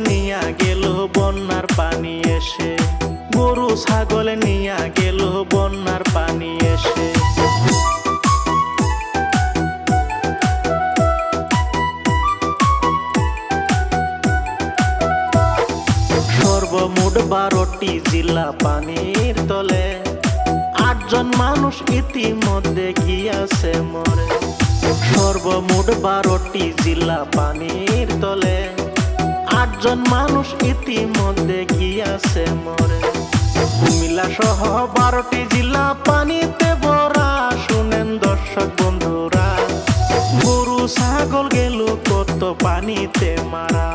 নিয়া গেল বন্যার পানি এসে, গরু ছাগল নিয়া গেল বন্যার পানি এসে। সর্বমোট 12টি জেলা পানির তলে, 8 জন মানুষ ইতিমধ্যে গিয়াছে মরে। সর্বমোট 12টি জেলা পানির তলে, 8 জন মানুষ ইতিমধ্যে গিয়াছে মরে। কুমিল্লা সহ 12টি জেলা পানিতে ভরা, শুনেন দর্শক বন্ধুরা, গরু ছাগল গেল কত পানিতে মারা,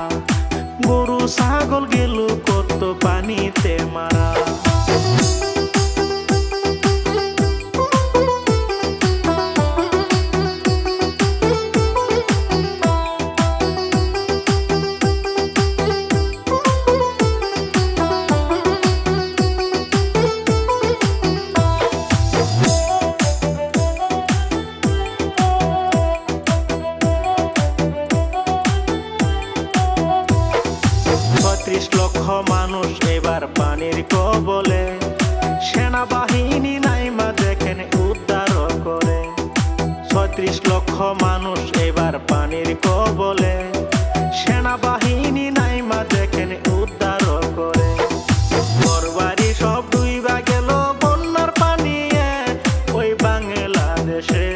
গরু ছাগল গেল কত পানিতে মারা। লক্ষ মানুষ এবার পানির কবলে, সেনাবাহিনী নাইমা দেখেন উদ্ধার করে। 36 লক্ষ মানুষ এবার পানির কবলে, সেনাবাহিনী নাইমা দেখেন উদ্ধার করে। ঘরবাড়ি সব ডুইবা গেল বন্যার পানিয়ে ওই বাংলাদেশে,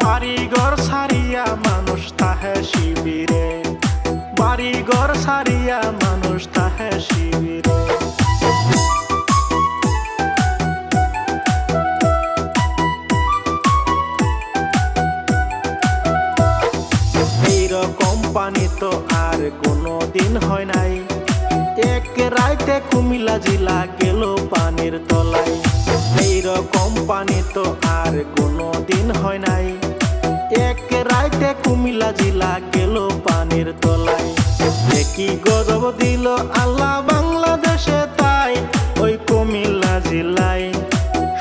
বাড়িঘর ছাড়িয়া মানুষ তাহে শিবিরে, বাড়িঘর ছাড়িয়া মানুষ তাহে শিবিরে। এইরকম পানি তো আর কোনো দিন হয় নাই, এক রাইতে কুমিল্লা জেলা গেল পানির তলায়। এইরকম পানি তো আর কোনো দিন হয় নাই, এক রাইতে কুমিল্লা জেলা গেল পানির তলায়। কি গজব দিল আল্লাহ বাংলাদেশে তাই ওই কুমিল্লা জেলায়,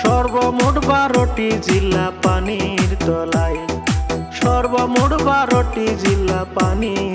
সর্বমোট 12টি জেলা পানির তলায়, সর্বমোট 12টি জেলা পানির